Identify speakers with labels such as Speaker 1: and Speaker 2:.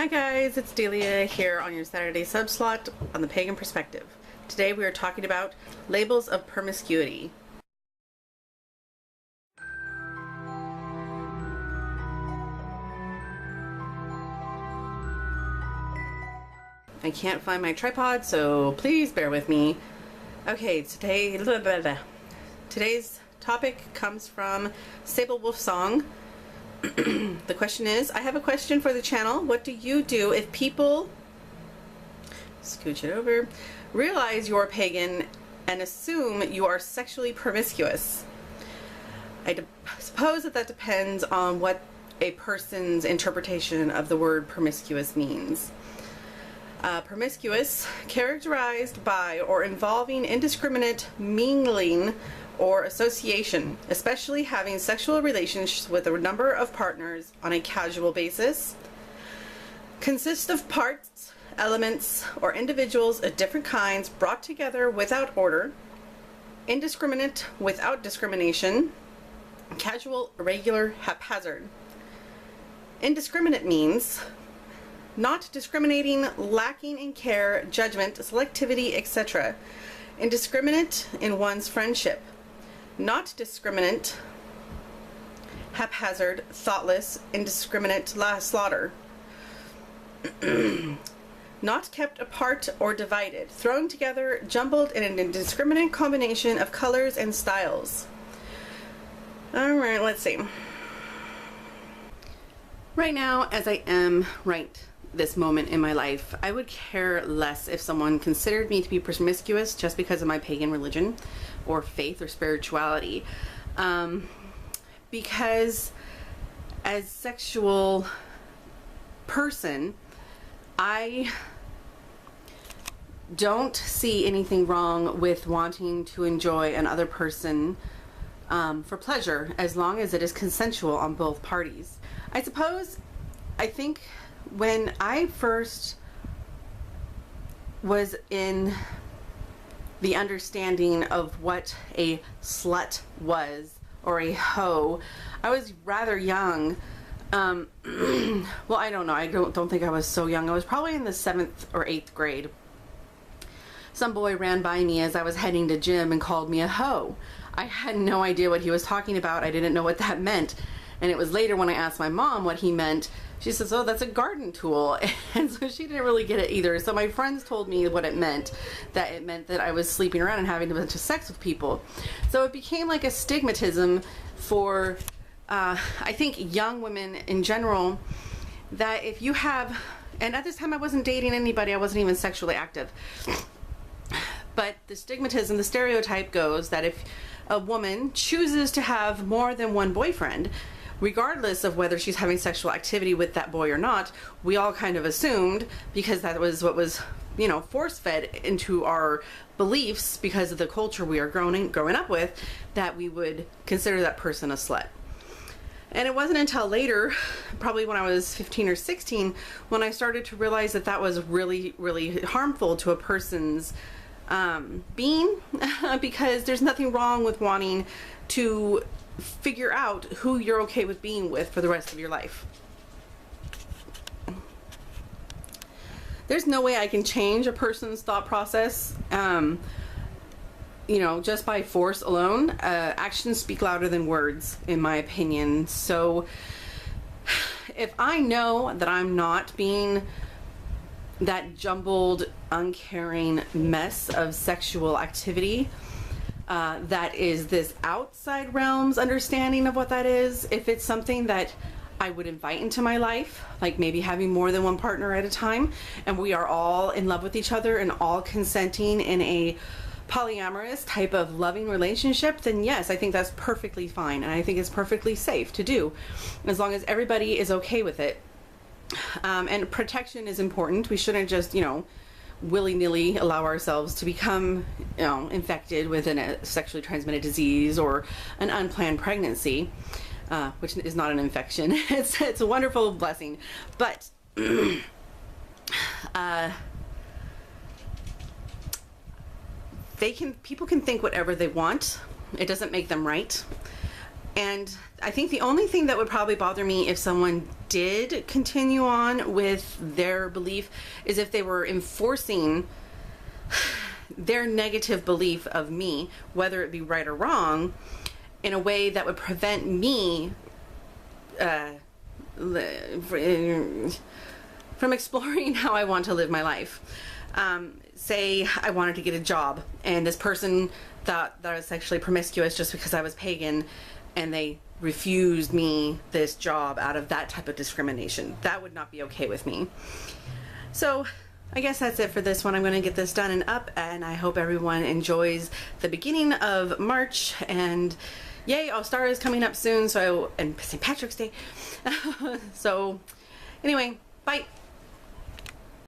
Speaker 1: Hi guys, it's Delia here on your Saturday sub slot on the Pagan Perspective. Today we are talking about labels of promiscuity. I can't find my tripod, so please bear with me. Okay, today's topic comes from Sable Wolfsong. The question is, I have a question for the channel. What do you do if people, scooch it over, realize you're pagan and assume you are sexually promiscuous? I suppose that depends on what a person's interpretation of the word promiscuous means. Promiscuous, characterized by or involving indiscriminate mingling or association, especially having sexual relations with a number of partners on a casual basis, consists of parts, elements, or individuals of different kinds brought together without order, indiscriminate without discrimination, casual, irregular, haphazard. Indiscriminate means not discriminating, lacking in care, judgment, selectivity, etc. Indiscriminate in one's friendship. Not discriminate, haphazard, thoughtless, indiscriminate slaughter. Not kept apart or divided, thrown together, jumbled in an indiscriminate combination of colors and styles. Alright, let's see. Right now, as I am this moment in my life, I would care less if someone considered me to be promiscuous just because of my pagan religion or faith or spirituality, because as sexual person I don't see anything wrong with wanting to enjoy another person for pleasure, as long as it is consensual on both parties. I think when I first was in the understanding of what a slut was, or a hoe, I was rather young. Well, I don't know. I don't think I was so young. I was probably in the 7th or 8th grade. Some boy ran by me as I was heading to gym and called me a hoe. I had no idea what he was talking about. I didn't know what that meant. And it was later when I asked my mom what he meant. She says, oh, that's a garden tool. And so she didn't really get it either. So my friends told me what it meant. That it meant that I was sleeping around and having a bunch of sex with people. So it became like a stigmatism for, I think, young women in general, that if you have, and at this time I wasn't dating anybody, I wasn't even sexually active. But the stigmatism, the stereotype goes that if a woman chooses to have more than one boyfriend, regardless of whether she's having sexual activity with that boy or not, we all kind of assumed, because that was what was, you know, force-fed into our beliefs because of the culture we are growing up with, that we would consider that person a slut. And it wasn't until later, probably when I was 15 or 16, when I started to realize that that was really, really harmful to a person's being, because there's nothing wrong with wanting to figure out who you're okay with being with for the rest of your life. There's no way I can change a person's thought process, you know, just by force alone. Actions speak louder than words, in my opinion. So if I know that I'm not being that jumbled, uncaring mess of sexual activity, that is this outside realm's understanding of what that is, if it's something that I would invite into my life, like maybe having more than one partner at a time, and we are all in love with each other and all consenting in a polyamorous type of loving relationship, then yes, I think that's perfectly fine, and I think it's perfectly safe to do, as long as everybody is okay with it. And protection is important. We shouldn't just, you know, willy-nilly allow ourselves to become, you know, infected with a sexually transmitted disease or an unplanned pregnancy, which is not an infection. It's a wonderful blessing, but people can think whatever they want. It doesn't make them right. And I think the only thing that would probably bother me if someone did continue on with their belief is if they were enforcing their negative belief of me, whether it be right or wrong, in a way that would prevent me from exploring how I want to live my life. Say I wanted to get a job and this person thought that I was sexually promiscuous just because I was pagan, and they refused me this job out of that type of discrimination. That would not be okay with me. So I guess that's it for this one. I'm going to get this done and up, and I hope everyone enjoys the beginning of March. And yay, All-Star is coming up soon, and St. Patrick's Day. So anyway, bye.